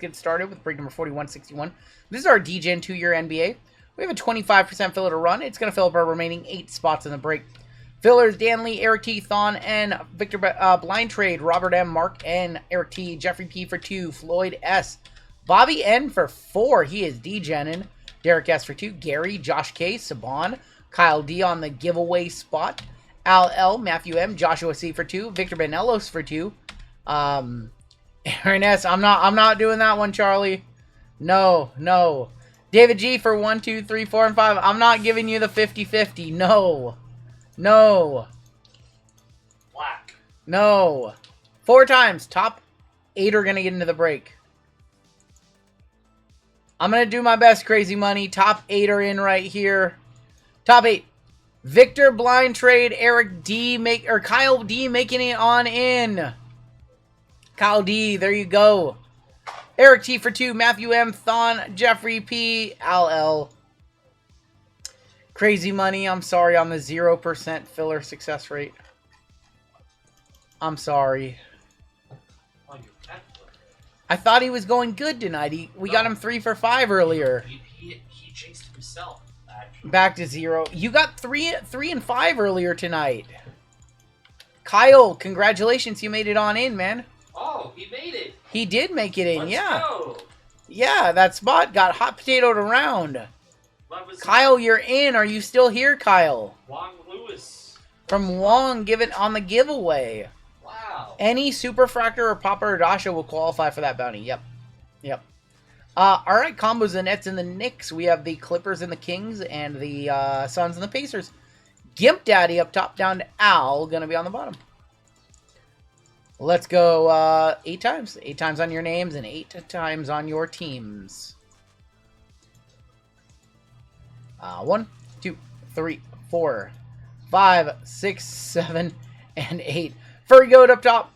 get started with break number 4161. This is our Degen 2-year NBA. We have a 25% filler to run. It's going to fill up our remaining 8 spots in the break. Fillers, Dan Lee, Eric T, Thon, and Victor Blind Trade, Robert M, Mark N, Eric T, Jeffrey P for 2, Floyd S, Bobby N for 4. He is Degenin. Derek S for 2, Gary, Josh K, Saban, Kyle D on the giveaway spot, Al L, Matthew M, Joshua C for 2, Victor Benelos for 2, Aaron S, I'm not doing that one, Charlie. No. David G for 1, 2, 3, 4, and 5. I'm not giving you the 50-50. No. Black. No. 4 times. Top 8 are going to get into the break. I'm going to do my best, Crazy Money. Top 8 are in right here. Top 8. Victor Blind Trade, Eric D, Kyle D making it on in. Kyle D, there you go. Eric T for 2, Matthew M, Thon, Jeffrey P, Al L. Crazy Money, I'm sorry on the 0% filler success rate. I'm sorry. I thought he was going good tonight. We got him 3 for 5 earlier. He jinxed himself. Actually. Back to 0. You got 3 and 5 earlier tonight. Kyle, congratulations. You made it on in, man. Oh, he made it. He did make it in, Let's yeah. Go. Yeah, that spot got hot potatoed around. Kyle, you're in. Are you still here, Kyle? Wong Lewis. From Wong, give it on the giveaway. Wow. Any Superfractor or Papa or Dasha will qualify for that bounty. Yep. All right, combos, the Nets and the Knicks. We have the Clippers and the Kings and the Suns and the Pacers. Gimp Daddy up top, down to Al, going to be on the bottom. Let's go 8 times. 8 times on your names and 8 times on your teams. 1, 2, 3, 4, 5, 6, 7, and 8. Furry Goat up top.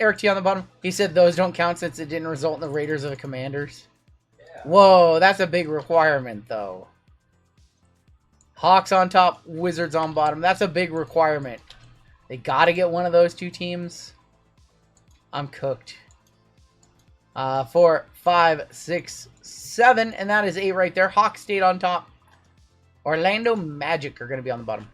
Eric T on the bottom. He said those don't count since it didn't result in the Raiders or the Commanders. Yeah. Whoa, that's a big requirement, though. Hawks on top, Wizards on bottom. That's a big requirement. They got to get one of those 2 teams. I'm cooked. 4, 5, 6, 7, and that is 8 right there. Hawks stayed on top. Orlando Magic are going to be on the bottom.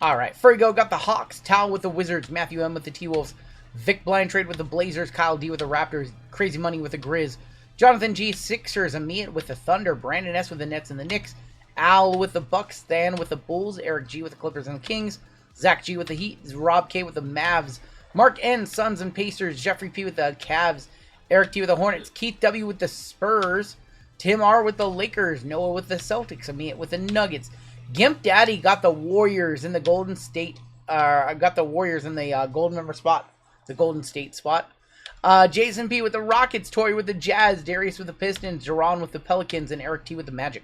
All right, Frigo got the Hawks, Tal with the Wizards, Matthew M with the T-Wolves, Vic Blind Trade with the Blazers, Kyle D with the Raptors, Crazy Money with the Grizz, Jonathan G, Sixers, Amit with the Thunder, Brandon S with the Nets and the Knicks, Al with the Bucks, Stan with the Bulls, Eric G with the Clippers and the Kings, Zach G with the Heat, Rob K with the Mavs, Mark N, Suns and Pacers, Jeffrey P with the Cavs, Eric T with the Hornets, Keith W with the Spurs, Tim R with the Lakers, Noah with the Celtics, Amit with the Nuggets, Gimp Daddy got the Warriors in the Golden State, got the Warriors in the gold member spot, the Golden State spot. Jason P with the Rockets, Tori with the Jazz, Darius with the Pistons, Jerron with the Pelicans, and Eric T with the Magic.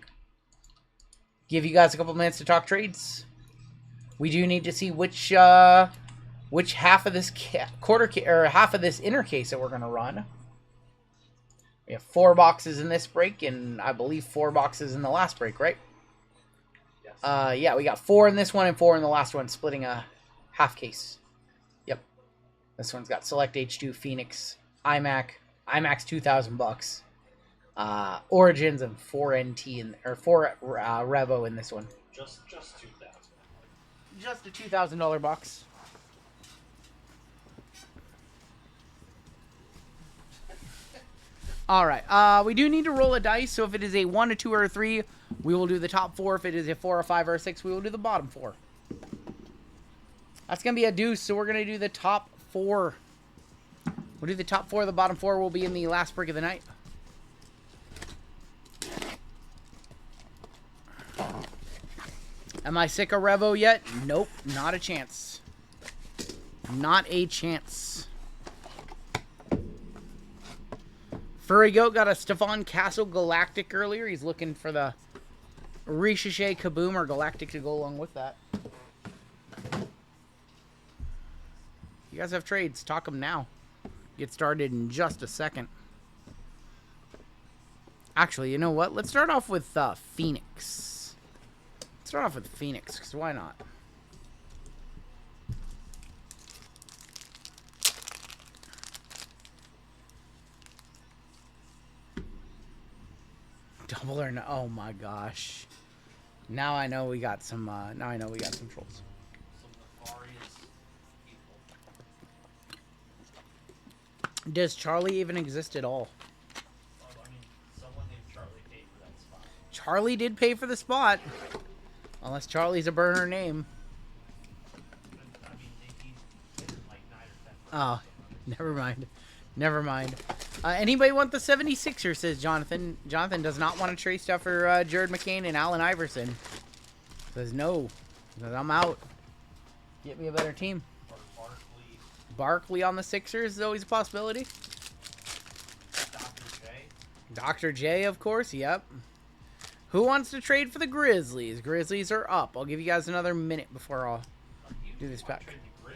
Give you guys a couple minutes to talk trades. We do need to see which half of this half of this inner case that we're gonna run. We have 4 boxes in this break, and I believe 4 boxes in the last break, right? Yes. Yeah, we got 4 in this one and 4 in the last one, splitting a half case. Yep. This one's got Select H2, Phoenix, iMac, IMAX $2,000, Origins, and 4 NT or 4 Revo in this one. Just 2,000. Just a $2,000 box. All right. We do need to roll a dice. So if it is a 1, a 2, or a 3, we will do the top 4. If it is a 4, a 5, or a 6, we will do the bottom 4. That's gonna be a deuce. So we're gonna do the top 4. We'll do the top 4. The bottom 4 will be in the last break of the night. Am I sick of Revo yet? Nope, not a chance. Not a chance. Furry Goat got a Stephon Castle Galactic earlier. He's looking for the Ricochet Kaboom or Galactic to go along with that. You guys have trades. Talk them now. Get started in just a second. Actually, you know what? Let's start off with Phoenix. Start off with Phoenix, because why not? Double or no? Oh my gosh. Now I know we got some. Now I know we got some trolls. Some nefarious people. Does Charlie even exist at all? Well, I mean, someone named Charlie paid for that spot. Charlie did pay for the spot. Unless Charlie's a burner name. I mean, he's in like 9 or 10. Oh, never mind. Never mind. Anybody want the 76er, says Jonathan. Jonathan does not want to trade stuff for Jared McCain and Allen Iverson. Says no. Says I'm out. Get me a better team. Or Barkley. Barkley on the Sixers is always a possibility. Dr. J. Dr. J, of course. Yep. Who wants to trade for the Grizzlies? Grizzlies are up. I'll give you guys another minute before I'll do this pack. Trade the Grizz?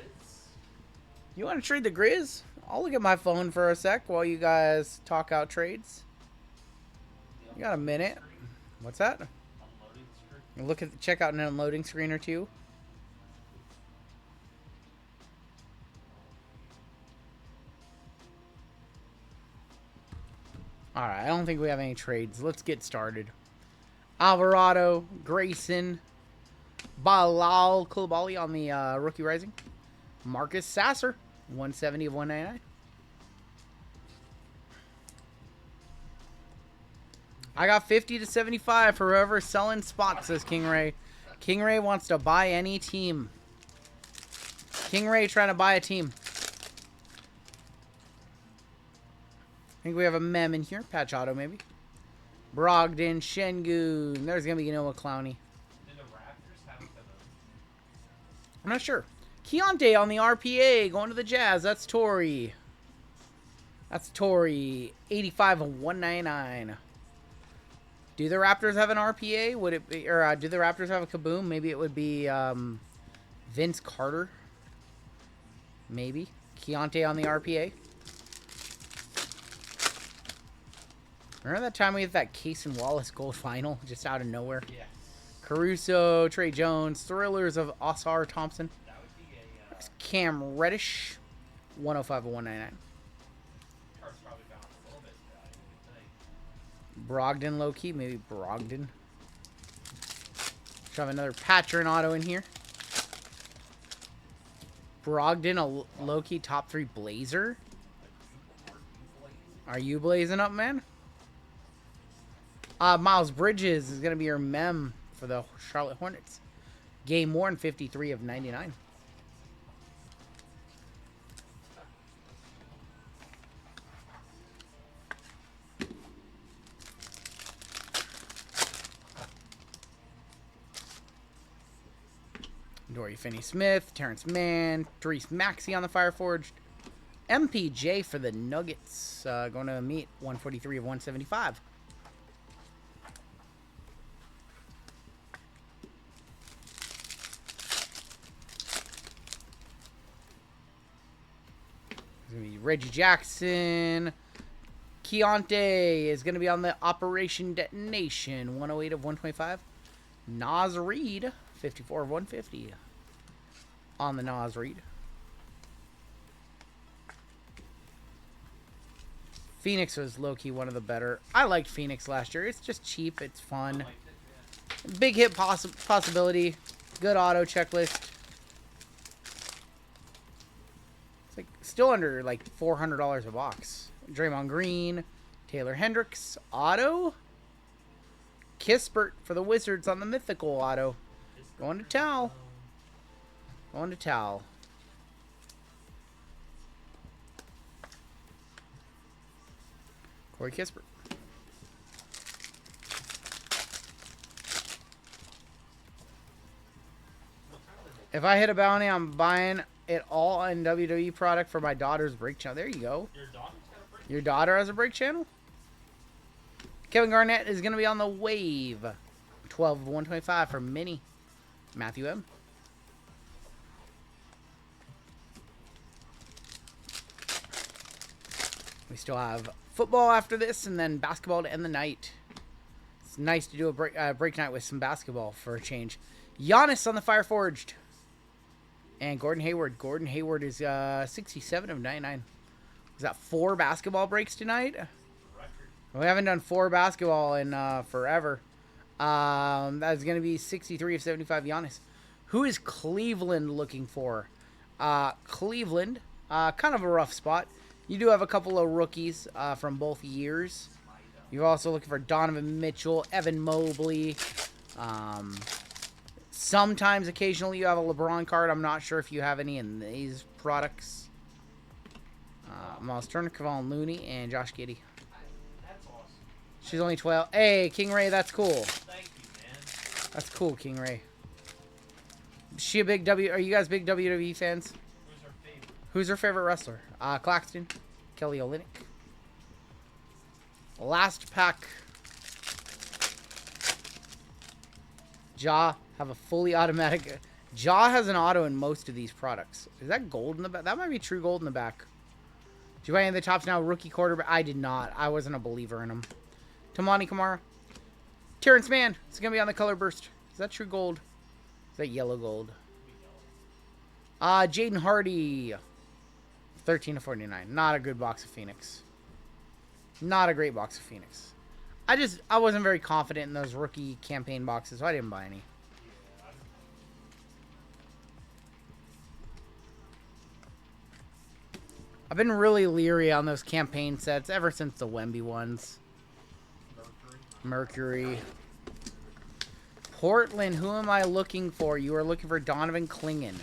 You want to trade the Grizz? I'll look at my phone for a sec while you guys talk out trades. You got a minute. What's that? Unloading screen. Look at check out an unloading screen or two. All right, I don't think we have any trades. Let's get started. Alvarado, Grayson, Bilal Coulibaly on the rookie rising. Marcus Sasser, 170 of 199. I got 50 to 75 for whoever's selling spots, says King Ray. King Ray wants to buy any team. King Ray trying to buy a team. I think we have a mem in here. Patch auto, maybe. Brogdon, Şengün. There's going to be Noah Clowney. Did the Raptors have a Caboom? I'm not sure. Keontae on the RPA going to the Jazz. That's Torrey. That's Torrey. 85 of 199. Do the Raptors have an RPA? Would it be, or do the Raptors have a Kaboom? Maybe it would be Vince Carter. Maybe. Keontae on the RPA. Remember that time we had that Case and Wallace gold final just out of nowhere? Yeah. Caruso, Trey Jones, Thrillers of Osar Thompson. That would be a. That's Cam Reddish, 105 of 199. Chart's probably gone a little bit tonight. Brogdon low key, maybe Brogdon. Should have another Patron auto in here. Brogdon, a low key top 3 Blazer. Are you blazing up, man? Miles Bridges is going to be your mem for the Charlotte Hornets. Game worn 53 of 99. Dorian Finney-Smith, Terrence Mann, Therese Maxey on the Fireforged. MPJ for the Nuggets. Going to meet 143 of 175. It's going to be Reggie Jackson. Keontae is going to be on the Operation Detonation. 108 of 125. Naz Reid. 54 of 150 on the Naz Reid. Phoenix was low-key one of the better. I liked Phoenix last year. It's just cheap. It's fun. Big hit possibility. Good auto checklist. It's like still under like $400 a box. Draymond Green, Taylor Hendricks, auto. Kispert for the Wizards on the mythical auto. Going to Towel. Going to Towel. Corey Kispert. If I hit a bounty, I'm buying it all in WWE product for my daughter's break channel. There you go. Your daughter's got a break? Your daughter has a break channel? Kevin Garnett is going to be on the wave. 12 of 125 for Mini. Matthew M. We still have football after this and then basketball to end the night. It's nice to do a break night with some basketball for a change. Giannis on the Fireforged. And Gordon Hayward. Gordon Hayward is 67 of 99. Was that 4 basketball breaks tonight? Record. We haven't done 4 basketball in forever. That's going to be 63 of 75 Giannis. Who is Cleveland looking for? Cleveland, kind of a rough spot. You do have a couple of rookies from both years. You're also looking for Donovan Mitchell, Evan Mobley. Sometimes, occasionally, you have a LeBron card. I'm not sure if you have any in these products. Miles Turner, Kevon Looney, and Josh Giddey. That's awesome. She's only 12. Hey, King Ray, that's cool. Thank you, man. That's cool, King Ray. Is she a big Are you guys big WWE fans? Who's our favorite? Who's her favorite wrestler? Claxton, Kelly Olynyk. Last pack. Jaw have a fully automatic. Jaw has an auto in most of these products. Is that gold in the back? That might be true gold in the back. Did you buy any of the tops now? Rookie quarterback? I did not. I wasn't a believer in them. Tamani Kamara. Terrence Mann. It's going to be on the color burst. Is that true gold? Is that yellow gold? Jaden Hardy. 13 to 49. Not a good box of Phoenix. Not a great box of Phoenix. I wasn't very confident in those rookie campaign boxes, so I didn't buy any. I've been really leery on those campaign sets ever since the Wemby ones. Mercury. Portland, who am I looking for? You are looking for Donovan Clingan.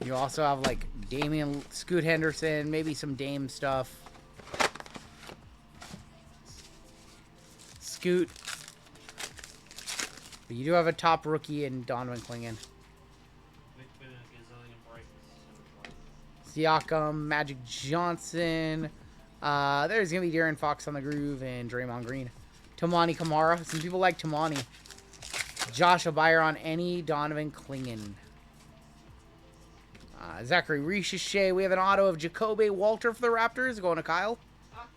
You also have, like, Damian, Scoot Henderson, maybe some Dame stuff. Scoot. But you do have a top rookie in Donovan Clingan. Siakam, Magic Johnson. There's going to be De'Aaron Fox on the groove and Draymond Green. Tamani Kamara. Some people like Tamani. Josh Abier on any Donovan Clingan. Zachary Ricochet. We have an auto of Jacoby Walter for the Raptors. Going to Kyle.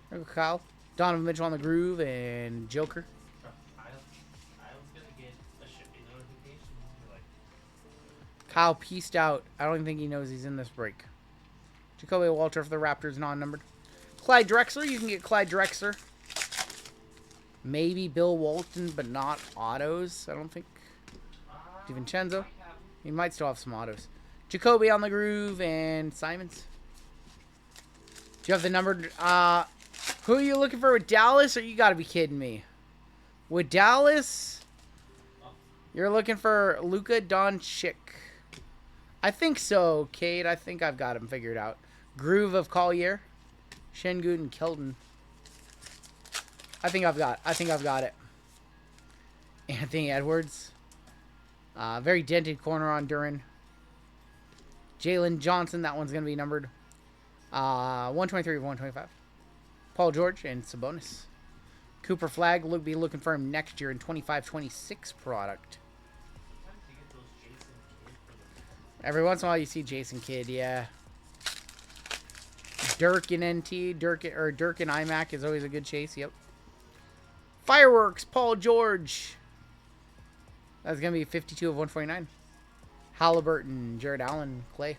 There we go, Kyle. Donovan Mitchell on the groove and Joker. Kyle pieced out. I don't even think he knows he's in this break. Jacoby Walter for the Raptors, non-numbered. Clyde Drexler. You can get Clyde Drexler. Maybe Bill Walton, but not autos. I don't think. DiVincenzo. He might still have some autos. Jacoby on the groove and Simons. Do you have the numbered? Who are you looking for with Dallas? Or you got to be kidding me? With Dallas, you're looking for Luka Doncic. I think so, Cade. I think I've got him figured out. Groove of Collier, Şengün, and Keldon. I think I've got it. Anthony Edwards. Very dented corner on Duran. Jalen Johnson. That one's going to be numbered 123 of 125. Paul George and Sabonis. Cooper Flag. We'll be looking for him next year in 25-26 product. Every once in a while you see Jason Kidd, yeah. Dirk and NT, Dirk and iMac is always a good chase, yep. Fireworks, Paul George. That's going to be 52 of 149. Halliburton, Jared Allen, Clay.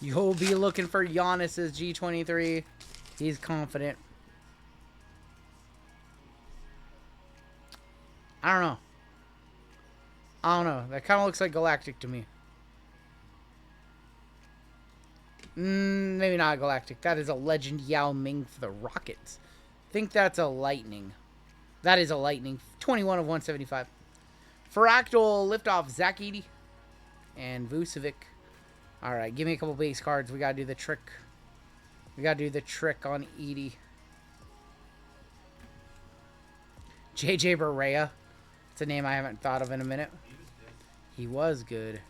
You'll be looking for Giannis's G23. He's confident. I don't know. That kind of looks like Galactic to me. Maybe not Galactic. That is a Legend Yao Ming for the Rockets. Think that's a Lightning. That is a Lightning. 21 of 175. Fractal Liftoff, Zach Edey. And Vucevic. Alright, give me a couple base cards. We gotta do the trick. We gotta do the trick on Edey. JJ Barea. It's a name I haven't thought of in a minute. He was good.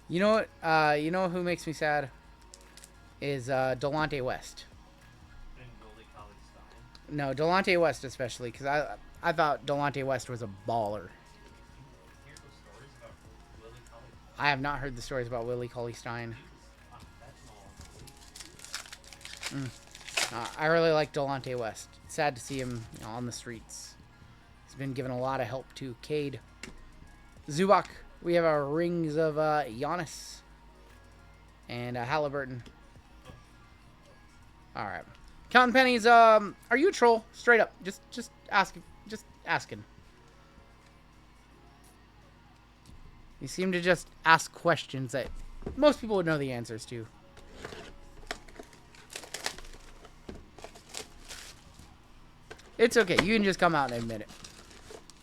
You know what? You know who makes me sad? Is Delonte West. No, Delonte West especially, because I thought Delonte West was a baller. I have not heard the stories about Willie Cauley-Stein. I really like Delonte West. Sad to see him on the streets. He's been given a lot of help too. Cade. Zubac. We have our rings of Giannis. And Halliburton. Alright. Counting pennies, are you a troll? Straight up. Just asking. You seem to just ask questions that most people would know the answers to. It's okay. You can just come out and admit it.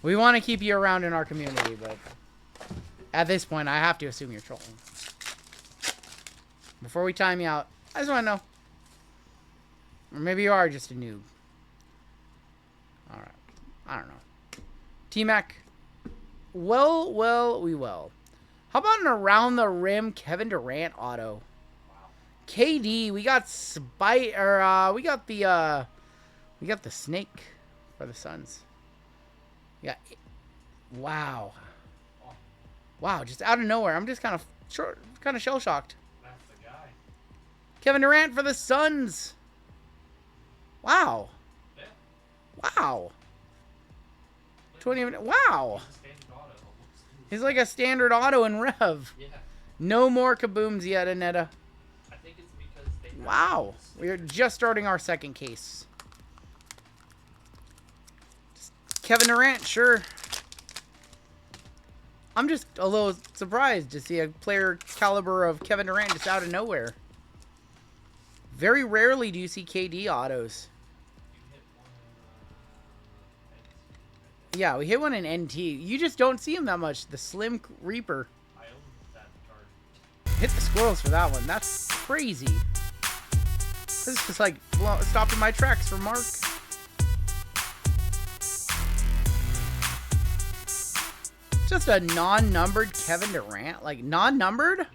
We want to keep you around in our community, but at this point, I have to assume you're trolling. Before we time you out, I just want to know. Or maybe you are just a noob. Alright. I don't know. T-Mac. Well. How about an around the rim Kevin Durant auto? Wow. KD, we got we got the snake for the Suns. Yeah. Wow. Wow, just out of nowhere. I'm just kind of shell shocked. That's the guy. Kevin Durant for the Suns. Wow. Yeah. Wow. 20 minutes. Wow. He's like a standard auto in Rev. Yeah. No more kabooms yet, Aneta. I think it's because they. Wow. We're just starting our second case. Kevin Durant, sure. I'm just a little surprised to see a player caliber of Kevin Durant just out of nowhere. Very rarely do you see KD autos. Yeah, we hit one in NT. You just don't see him that much. The Slim Reaper. I own that card. Hit the squirrels for that one. That's crazy. This is just like stopping my tracks for Mark. Just a non-numbered Kevin Durant. Like, non-numbered?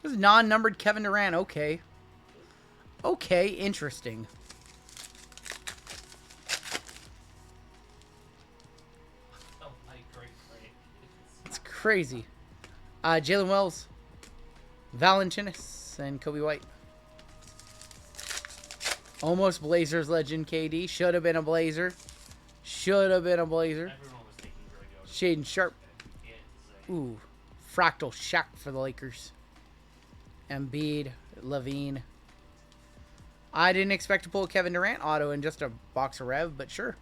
Just non-numbered Kevin Durant. Okay. Okay, interesting. Oh my great. It's crazy. Jalen Wells, Valanciunas, and Kobe White. Almost Blazers legend KD. Should have been a Blazer. Should have been a Blazer. Everyone was thinking Grego. Shaden Sharp. Ooh. Fractal Shaq for the Lakers. Embiid. Levine. I didn't expect to pull a Kevin Durant auto in just a box of Rev, but sure.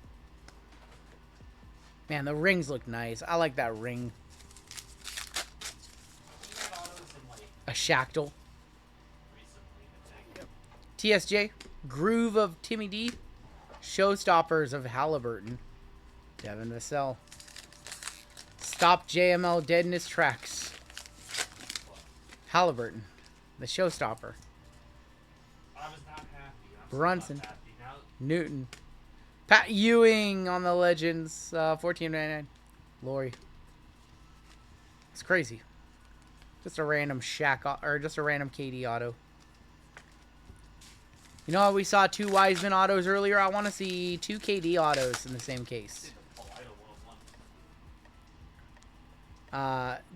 Man, the rings look nice. I like that ring. A Shactal. TSJ. Groove of Timmy D. Showstoppers of Halliburton. Devin Vassell. Stop JML dead in his tracks. Halliburton. The showstopper. I was not happy. Brunson. Not happy. Now, Newton. Pat Ewing on the Legends. 14.99. Lori. It's crazy. Just a random or just a random KD auto. You know how we saw 2 Wiseman autos earlier? I want to see 2 KD autos in the same case.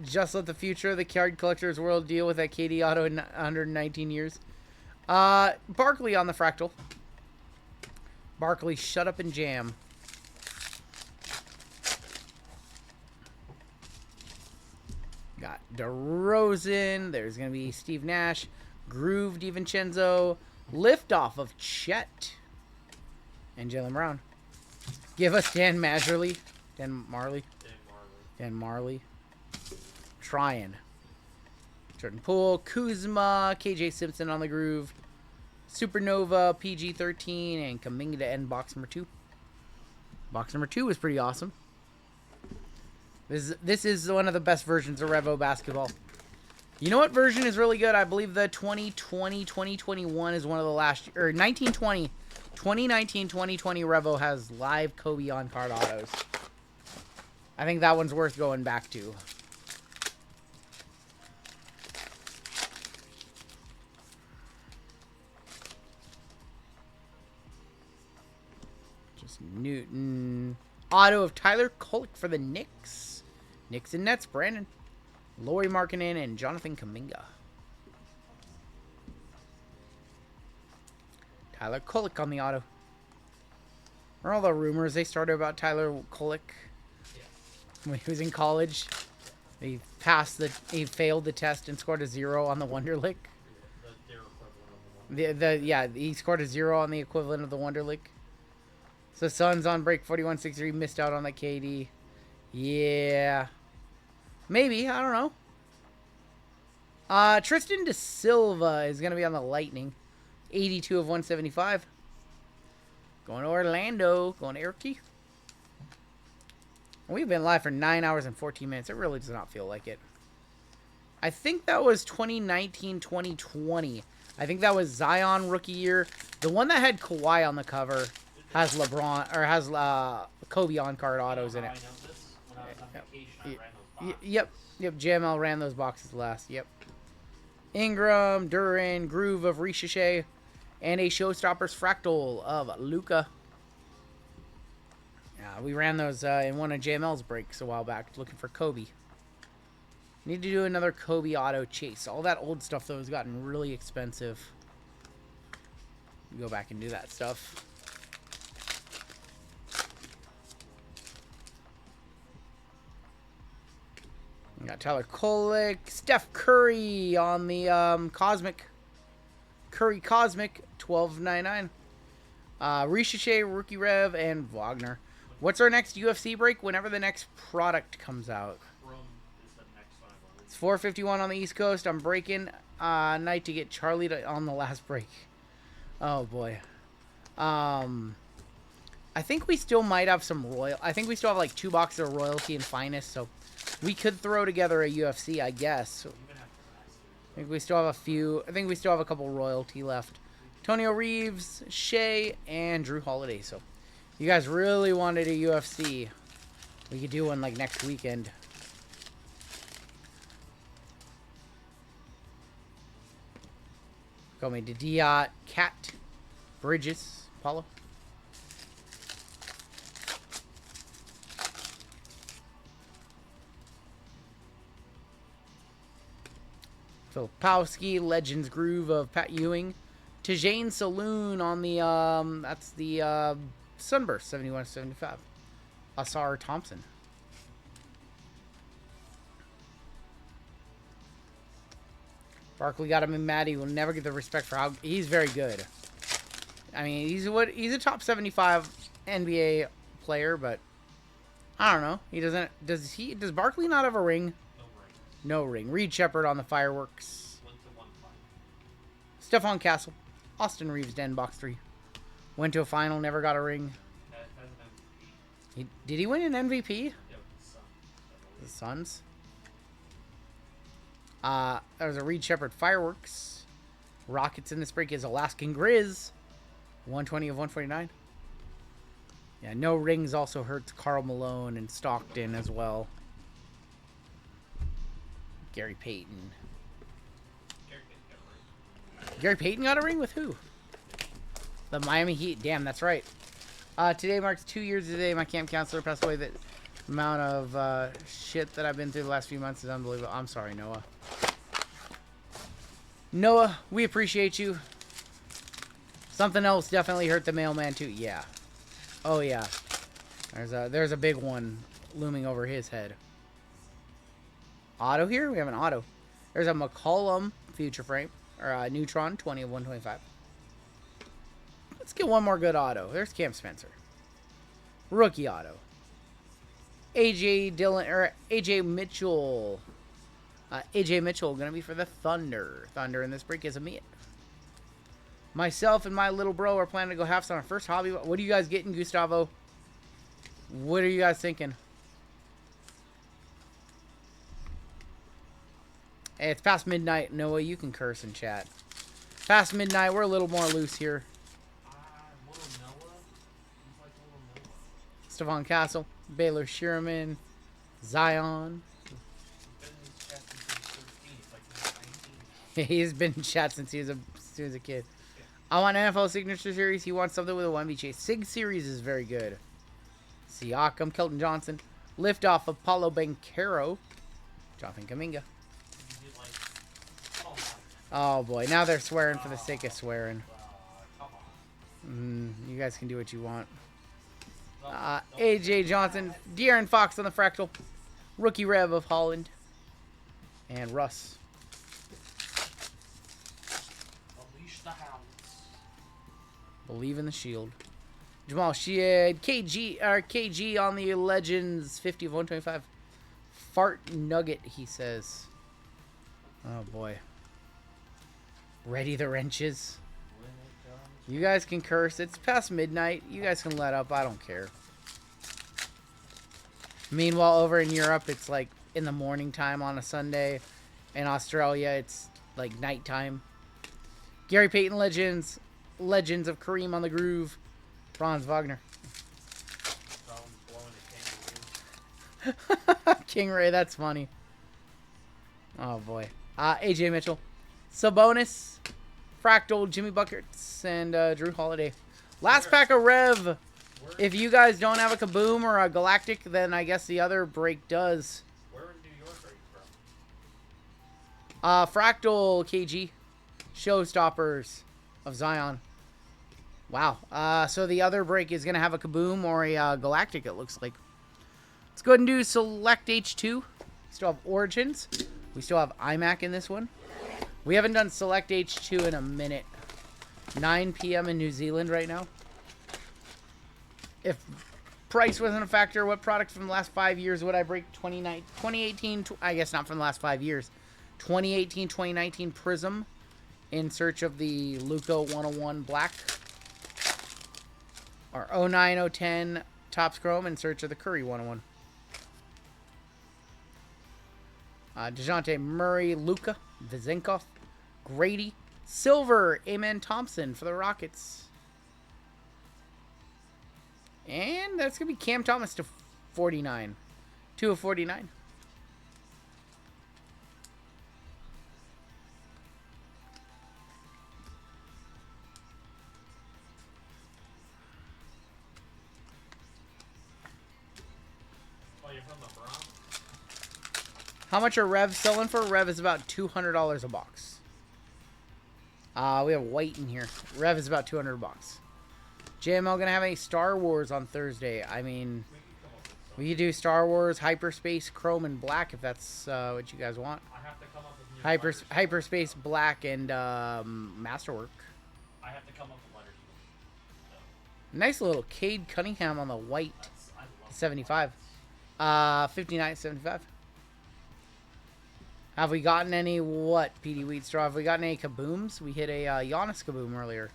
Just let the future of the card collector's world deal with that KD auto in 119 years. Barkley on the Fractal. Barkley, shut up and jam. Got DeRozan. There's going to be Steve Nash. Groove DiVincenzo. Liftoff of Chet. And Jaylen Brown. Give us Dan Marley. Dan Marley. Trying. Jordan Poole. Kuzma. KJ Simpson on the Groove. Supernova. PG-13. And Kuminga to end box number 2. Box number 2 was pretty awesome. This is one of the best versions of Revo basketball. You know what version is really good? I believe the 2020-2021 is one of the last... Or 1920. 2019-2020 Revo has live Kobe on card autos. I think that one's worth going back to. Just Newton. Auto of Tyler Kolek for the Knicks. Knicks and Nets, Brandon. Lauri Markkanen and Jonathan Kuminga. Tyler Kolek on the auto. Or all the rumors they started about Tyler Kolek Yeah. when he was in college. He failed the test and scored a 0 on the Wonderlic. Their equivalent of the one. He scored a 0 on the equivalent of the Wonderlic. So Suns on break 41-63, missed out on the KD. Yeah. Maybe, I don't know. Tristan De Silva is going to be on the Lightning. 82 of 175. Going to Orlando. Going to Erky. We've been live for 9 hours and 14 minutes. It really does not feel like it. I think that was 2019-2020. I think that was Zion rookie year. The one that had Kawhi on the cover has LeBron, or has Kobe on card autos in it. I know this? When I was on vacation, I ran those boxes. Yep, JML ran those boxes last. Yep. Ingram, Duran, Groove of Ricochet, and a Showstoppers Fractal of Luca. Yeah, we ran those in one of JML's breaks a while back, looking for Kobe. Need to do another Kobe auto chase. All that old stuff, though, has gotten really expensive. Go back and do that stuff. We got Tyler Kolek, Steph Curry on the Cosmic. Curry Cosmic, $12.99. Ricochet, Rookie Rev, and Wagner. What's our next UFC break? Whenever the next product comes out. Chrome is the next one, I believe. It's 4:51 on the East Coast. I'm breaking night to get Charlie on the last break. Oh boy. I think we still might have some royal. I think we still have like 2 boxes of Royalty and Finest, so we could throw together a UFC, I guess. Even after last year. I think we still have a few. I think we still have a couple Royalty left. Antonio Reeves, Shea, and Drew Holiday. So, you guys really wanted a UFC. We could do one like next weekend. Going to Diot, Cat, Bridges, Paulo. Filipowski, Legends Groove of Pat Ewing. Tajane Saloon on the, that's the Sunburst, 71-75. Asar Thompson. Barkley got him in Maddie. Will never get the respect for how he's very good. I mean, he's a top 75 NBA player, but I don't know. He doesn't. Does Barkley not have a ring? No ring. No ring. Reed Shepard on the fireworks. Went to 1-5. Stephon Castle. Austin Reeves Den box 3. Went to a final, never got a ring. Has an MVP. Did he win an MVP? Yeah, with the Suns, I believe. The Suns. There was a Reed Shepard fireworks. Rockets in this break is Alaskan Grizz. 120 of 149. Yeah, no rings also hurts Karl Malone and Stockton as well. Gary Payton. Gary Payton got a ring with who? The Miami Heat. Damn, that's right. Today marks 2 years today. My camp counselor passed away. The amount of shit that I've been through the last few months is unbelievable. I'm sorry, Noah. Noah, we appreciate you. Something else definitely hurt the mailman too. Yeah. Oh yeah. There's a big one looming over his head. Auto here? We have an auto. There's a McCollum future frame. Or a Neutron, 20 of 125. Let's get one more good auto. There's Cam Spencer. Rookie auto. AJ Mitchell. AJ Mitchell going to be for the Thunder. Thunder in this break is a meet. Myself and my little bro are planning to go halves on our first hobby. What are you guys getting, Gustavo? What are you guys thinking? Hey, it's past midnight. Noah, you can curse in chat. Past midnight, we're a little more loose here. Little Noah? He's like little Noah. Stephon Castle, Baylor Sherman, Zion. He's been in chat since he was 19. He's been in chat since he was a kid. I want NFL Signature Series. He wants something with a 1v chase. Sig Series is very good. Siakam, Kelton Johnson. Liftoff of Paulo Banchero. Jonathan Kuminga. Oh boy, now they're swearing for the sake of swearing. Come on. You guys can do what you want. AJ Johnson, De'Aaron Fox on the fractal. Rookie Rev of Holland. And Russ. Unleash the hounds. Believe in the shield. Jamal Shead, KG on the Legends, 50 of 125. Fart Nugget, he says. Oh boy. Ready the wrenches. You guys can curse. It's past midnight. You guys can let up. I don't care. Meanwhile, over in Europe, it's like in the morning time on a Sunday. In Australia, it's like nighttime. Gary Payton Legends. Legends of Kareem on the Groove. Franz Wagner. King Ray, that's funny. Oh boy. AJ Mitchell. Sabonis. Fractal, Jimmy Buckets, and Drew Holiday. Last pack of Rev. If you guys don't have a Kaboom or a Galactic, then I guess the other break does. Where in New York are you from? Fractal KG. Showstoppers of Zion. Wow. So the other break is going to have a Kaboom or a Galactic, it looks like. Let's go ahead and do Select H2. We still have Origins. We still have iMac in this one. We haven't done Select H2 in a minute. 9 p.m. in New Zealand right now. If price wasn't a factor, what product from the last 5 years would I break? 2018, I guess not from the last 5 years. 2018, 2019 Prism in search of the Luca 101 Black. Or 09, 010 Topps Chrome in search of the Curry 101. DeJounte Murray, Luca, Vizenkov, Grady, Silver, Amen Thompson for the Rockets. And that's going to be Cam Thomas to 49. 2 of 49. Oh, you're from the Bronx? How much are Rev selling for? Rev is about $200 a box. We have white in here. Rev is about $200 a box. JML gonna have any Star Wars on Thursday? I mean, we could do Star Wars, Hyperspace, Chrome, and Black if that's what you guys want. I have to come up with new letters. Hyperspace, Black, and Masterwork. I have to come up with letters. So, Nice little Cade Cunningham on the white. I love 75. 59, 75. Have we gotten any, what, PD Wheat Straw? Have we gotten any Kabooms? We hit a Giannis Kaboom earlier.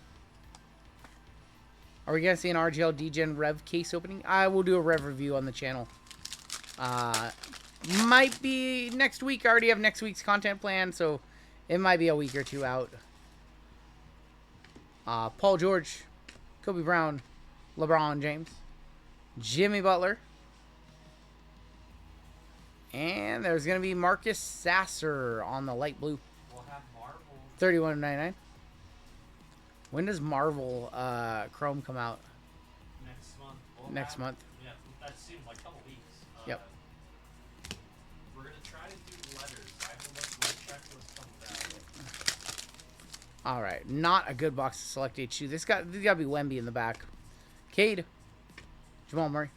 Are we going to see an RGL Degen Rev case opening? I will do a Rev review on the channel. Might be next week. I already have next week's content planned, so it might be a week or two out. Paul George, Kobe Brown, LeBron James, Jimmy Butler. And there's going to be Marcus Sasser on the light blue. We'll have Marvel 31.99. When does Marvel Chrome come out? next month. Next month. Yeah, that seems like a couple weeks. Yep. We're going to try to do letters. I have to look when the checklist comes out. All right. Not a good box to select H2. This got to be Wemby in the back. Cade. Jamal Murray.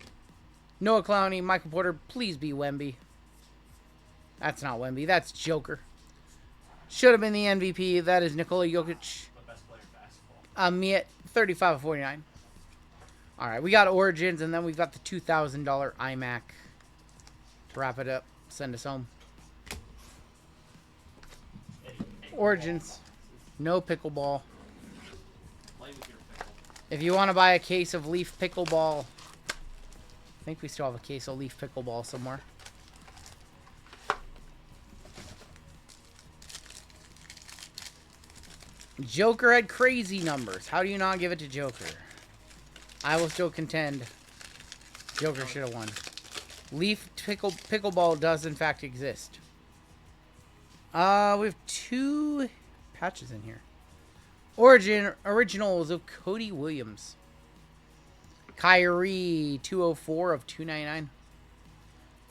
Noah Clowney. Michael Porter. Please be Wemby. That's not Wemby. That's Joker. Should have been the MVP. That is Nikola Jokic. The best player in basketball. Me at 35 of 49. All right. We got Origins, and then we've got the $2,000 iMac. Wrap it up. Send us home. Origins. No pickleball. Play with your pickle. If you want to buy a case of Leaf Pickleball, I think we still have a case of Leaf Pickleball somewhere. Joker had crazy numbers. How do you not give it to Joker? I will still contend Joker should have won. Leaf Pickleball does in fact exist. We have 2 patches in here. Originals of Cody Williams. Kyrie, 204 of 299.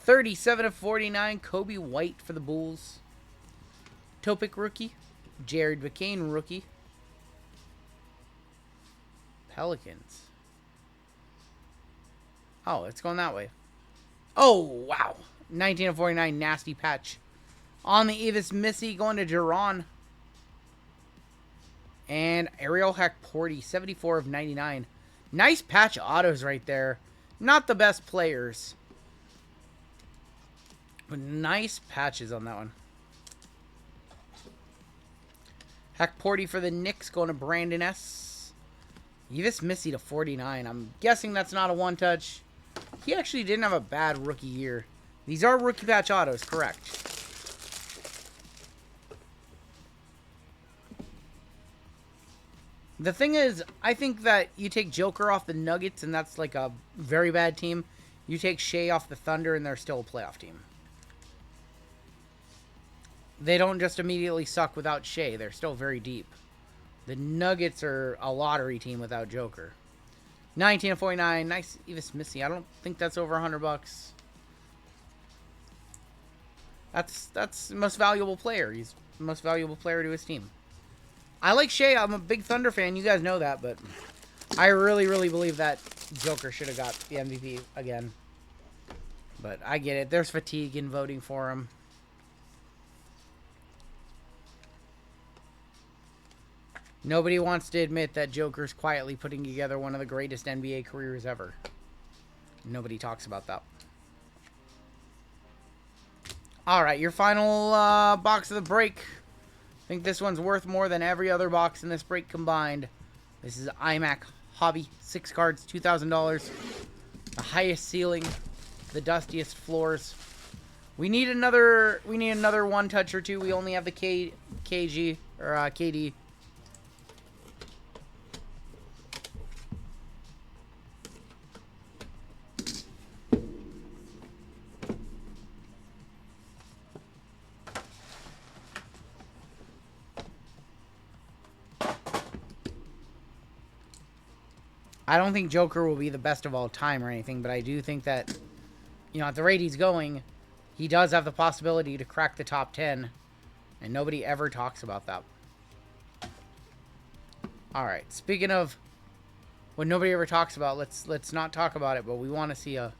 37 of 49, Kobe White for the Bulls. Topic rookie. Jared McCain rookie. Pelicans. Oh, it's going that way. Oh, wow. 19 of 49, nasty patch. On the Evis Missy, going to Duran. And Ariel Hackporty, 74 of 99. Nice patch autos right there. Not the best players. But nice patches on that one. Hackporty for the Knicks, going to Brandon S. Evis Missy to 49. I'm guessing that's not a one-touch. He actually didn't have a bad rookie year. These are rookie patch autos, correct. The thing is, I think that you take Joker off the Nuggets, and that's like a very bad team. You take Shea off the Thunder, and they're still a playoff team. They don't just immediately suck without Shea. They're still very deep. The Nuggets are a lottery team without Joker. 19 of 49. Nice Evis Missy. I don't think that's over $100. That's the most valuable player. He's the most valuable player to his team. I like Shea. I'm a big Thunder fan. You guys know that, but I really, really believe that Joker should have got the MVP again. But I get it. There's fatigue in voting for him. Nobody wants to admit that Joker's quietly putting together one of the greatest NBA careers ever. Nobody talks about that. Alright, your final box of the break. I think this one's worth more than every other box in this break combined. This is iMac Hobby. 6 cards, $2,000. The highest ceiling. The dustiest floors. We need another one touch or two. We only have the KG or KD. I don't think Joker will be the best of all time or anything, but I do think that, you know, at the rate he's going, he does have the possibility to crack the top 10, and nobody ever talks about that. All right, speaking of what nobody ever talks about, let's not talk about it, but we want to see a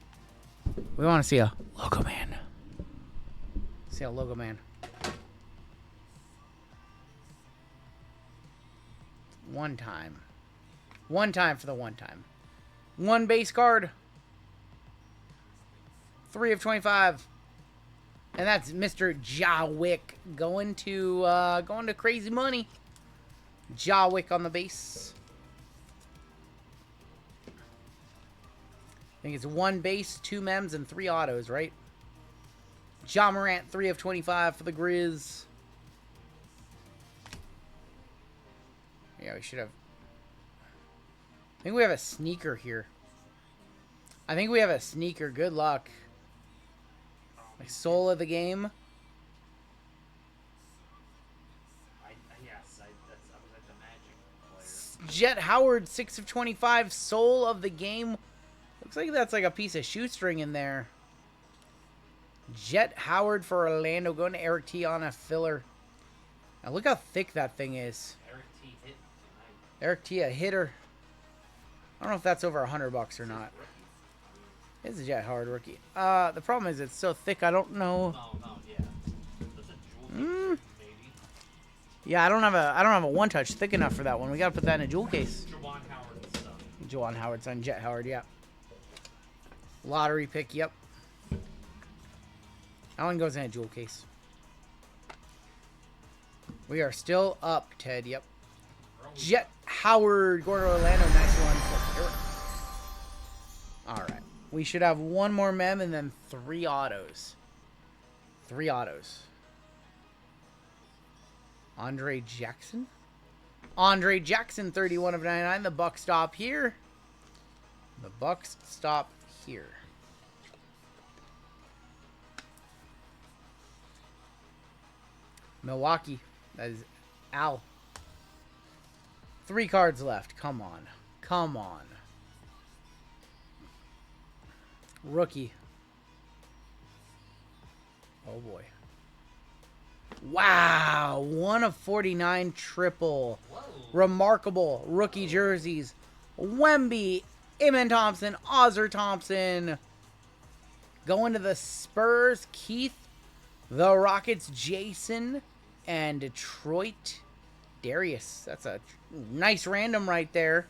logo man. See a logo man. One time for the one time. One base card. 3 of 25. And that's Mr. Jawick going to crazy money. Jawick on the base. I think it's 1 base, 2 mems, and 3 autos, right? Ja Morant, 3 of 25 for the Grizz. Yeah, we should have... I think we have a sneaker here. I think we have a sneaker. Good luck. Like soul of the game. Yes, I was at the Magic player. Jet Howard, 6 of 25. Soul of the game. Looks like that's like a piece of shoestring in there. Jet Howard for Orlando. Going to Eric T on a filler. Now look how thick that thing is. Eric T hit tonight. Eric T, a hitter. I don't know if that's over $100 or not. It's a Jet Howard rookie. The problem is it's so thick. I don't know. No, yeah. That's a jewel case, maybe. Yeah, I don't have a one touch thick enough for that one. We gotta put that in a jewel case. Juwan Howard's son. Juwan Howard's son, Jet Howard. Yeah. Lottery pick. Yep. That one goes in a jewel case. We are still up, Ted. Yep. Jet Howard, going to Orlando. Nice one. Alright. We should have one more mem and then 3 autos. 3 autos. Andre Jackson? Andre Jackson, 31 of 99. The Bucks stop here. The Bucks stop here. Milwaukee. That is Al. 3 cards left. Come on. Come on. Rookie. Oh boy. Wow. 1 of 49 triple. Whoa. Remarkable rookie jerseys. Wemby Amen Thompson, Ozzer Thompson. Going to the Spurs, Keith. The Rockets, Jason. And Detroit, Darius. That's a nice random right there.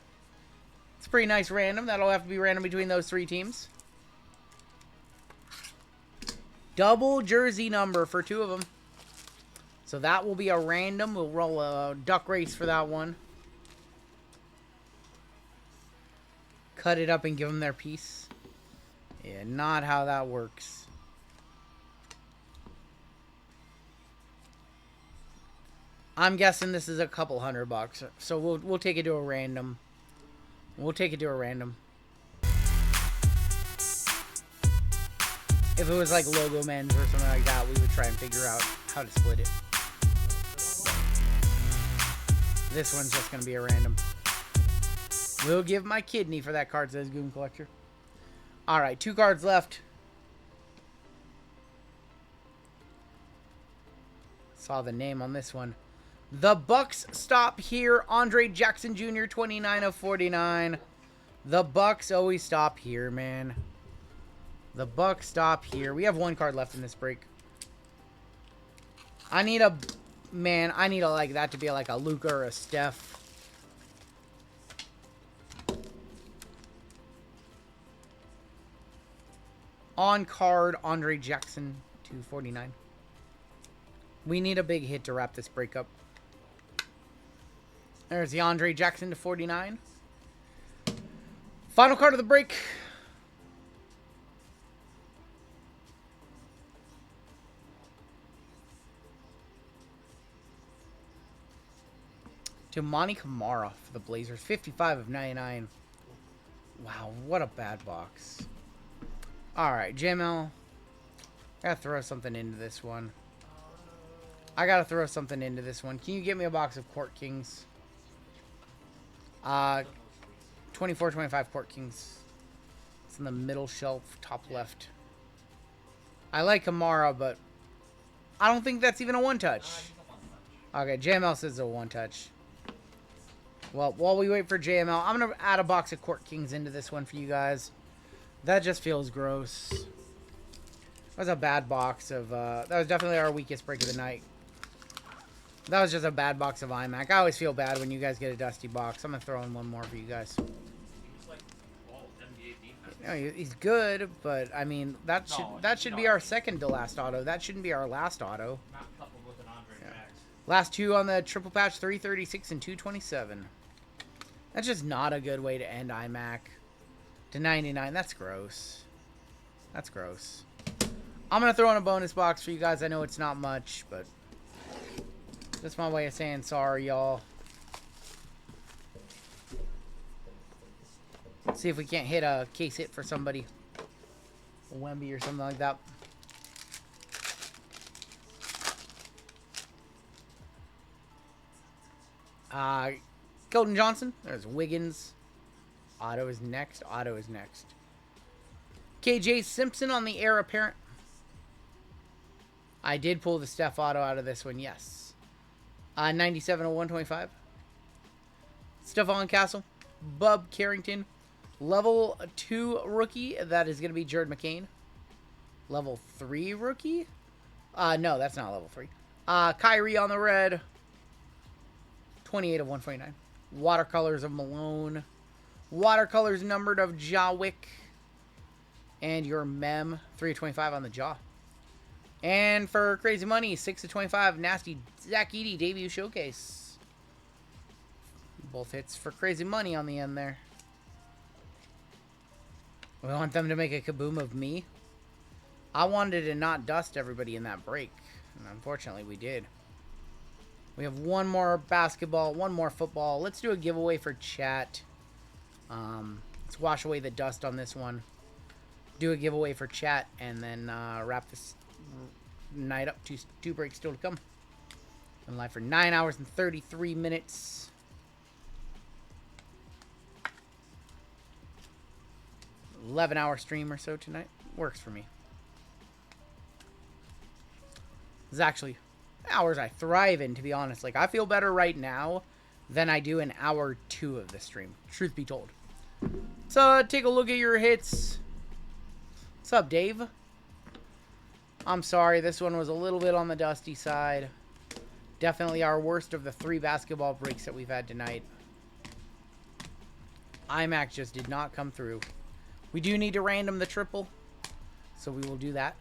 It's a pretty nice random. That'll have to be random between those three teams. Double jersey number for two of them. So that will be a random. We'll roll a duck race for that one. Cut it up and give them their piece. Yeah, not how that works. I'm guessing this is a couple $100, so we'll take it to a random. We'll take it to a random. If it was like Logo Men's or something like that, we would try and figure out how to split it. This one's just going to be a random. We'll give my kidney for that card, says Goon Collector. Alright, 2 cards left. Saw the name on this one. The Bucks stop here. Andre Jackson Jr., 29 of 49. The Bucks always stop here, man. The Bucks stop here. We have 1 card left in this break. I need a... Man, I need a, like that to be like a Luka or a Steph. On card, Andre Jackson, 249. We need a big hit to wrap this break up. There's the Andre Jackson to 49. Final card of the break. To Monty Kamara for the Blazers. 55 of 99. Wow, what a bad box. Alright, JML. I gotta throw something into this one. Can you get me a box of Court Kings? 24-25 Court Kings. It's in the middle shelf, top left. I like Kamara, but I don't think that's even a one-touch. Okay, JML says a one-touch. Well, while we wait for JML, I'm going to add a box of Court Kings into this one for you guys. That just feels gross. That was a bad box of... that was definitely our weakest break of the night. That was just a bad box of iMac. I always feel bad when you guys get a dusty box. I'm going to throw in one more for you guys. He's like all NBA defense. You know, he's good, but, I mean, that should be our second to last auto. That shouldn't be our last auto. Not coupled with an Andre Jackson. Last 2 on the triple patch, 336 and 227. That's just not a good way to end iMac. To 99, that's gross. That's gross. I'm going to throw in a bonus box for you guys. I know it's not much, but that's my way of saying sorry, y'all. Let's see if we can't hit a case hit for somebody. A Wemby or something like that. Golden Johnson. There's Wiggins. Auto is next. KJ Simpson on the heir apparent. I did pull the Steph auto out of this one, yes. 97 of 125. Stephon Castle. Bub Carrington. Level 2 rookie. That is going to be Jared McCain. Level 3 rookie? No, that's not level 3. Kyrie on the red. 28 of 149. Watercolors of Malone. Watercolors numbered of Jawick. And your Mem. 3 of 25 on the jaw. And for crazy money, 6 of 25. Nasty Zach Edey debut showcase. Both hits for crazy money on the end there. We want them to make a kaboom of me. I wanted to not dust everybody in that break. And unfortunately, we did. We have one more basketball, one more football. Let's do a giveaway for chat. Let's wash away the dust on this one. Do a giveaway for chat, and then wrap this night up. Two breaks still to come. Been live for 9 hours and 33 minutes. $11-hour stream or so tonight. Works for me. This is actually hours I thrive in, to be honest. Like, I feel better right now than I do in hour 2 of the stream. Truth be told. So take a look at your hits. What's up, Dave? I'm sorry, this one was a little bit on the dusty side. Definitely our worst of the 3 basketball breaks that we've had tonight. IMAC just did not come through. We do need to random the triple, so we will do that.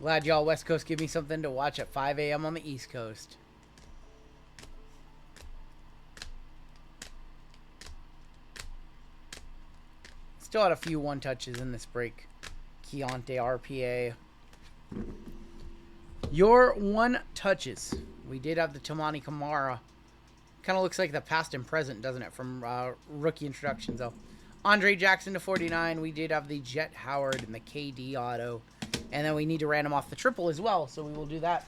Glad y'all West Coast give me something to watch at 5 a.m. on the East Coast. Still had a few one-touches in this break. Keontae, RPA. Your one-touches. We did have the Tamani Kamara. Kind of looks like the past and present, doesn't it, from rookie introductions, though. Andre Jackson to 49. We did have the Jet Howard and the KD auto. And then we need to random off the triple as well, so we will do that.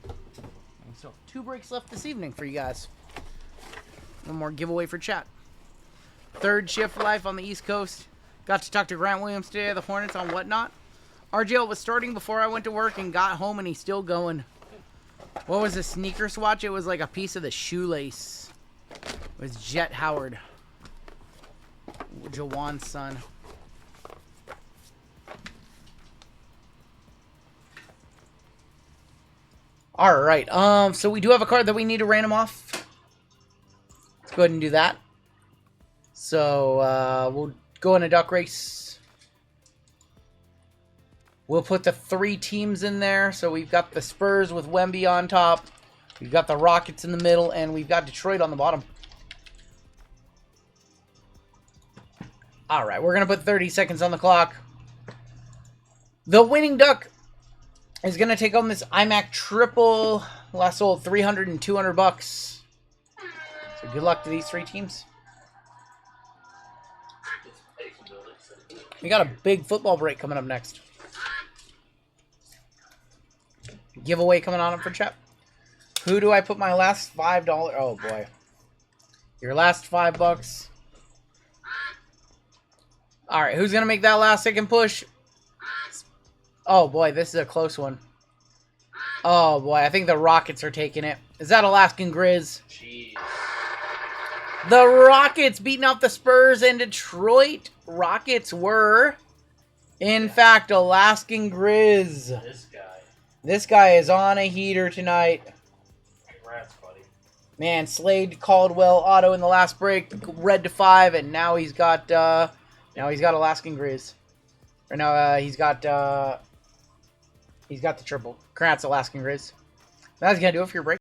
And so 2 breaks left this evening for you guys. One more giveaway for chat. 3rd shift life on the East Coast. Got to talk to Grant Williams today of the Hornets on whatnot. RGL was starting before I went to work and got home, and he's still going. What was the sneaker swatch? It was like a piece of the shoelace. It was Jet Howard. Jawan's son. Alright, so we do have a card that we need to random off. Let's go ahead and do that. So, we'll go in a duck race. We'll put the 3 teams in there. So we've got the Spurs with Wemby on top. We've got the Rockets in the middle. And we've got Detroit on the bottom. Alright, we're going to put 30 seconds on the clock. The winning duck is going to take home this IMAC triple. Last sold 300 and 200 bucks. So good luck to these 3 teams. We got a big football break coming up next. Giveaway coming on up for chat. Who do I put my last $5? Oh boy. Your last $5. Alright, who's going to make that last second push? Oh boy, this is a close one. Oh boy, I think the Rockets are taking it. Is that Alaskan Grizz? Jeez. The Rockets beating up the Spurs and Detroit. Rockets were, in fact, Alaskan Grizz. This guy is on a heater tonight. Congrats, buddy. Man, Slade Caldwell auto in the last break, red to 5, and now he's got Alaskan Grizz. Or now he's got the triple. Congrats, Alaskan Grizz. That's gonna do it for your break.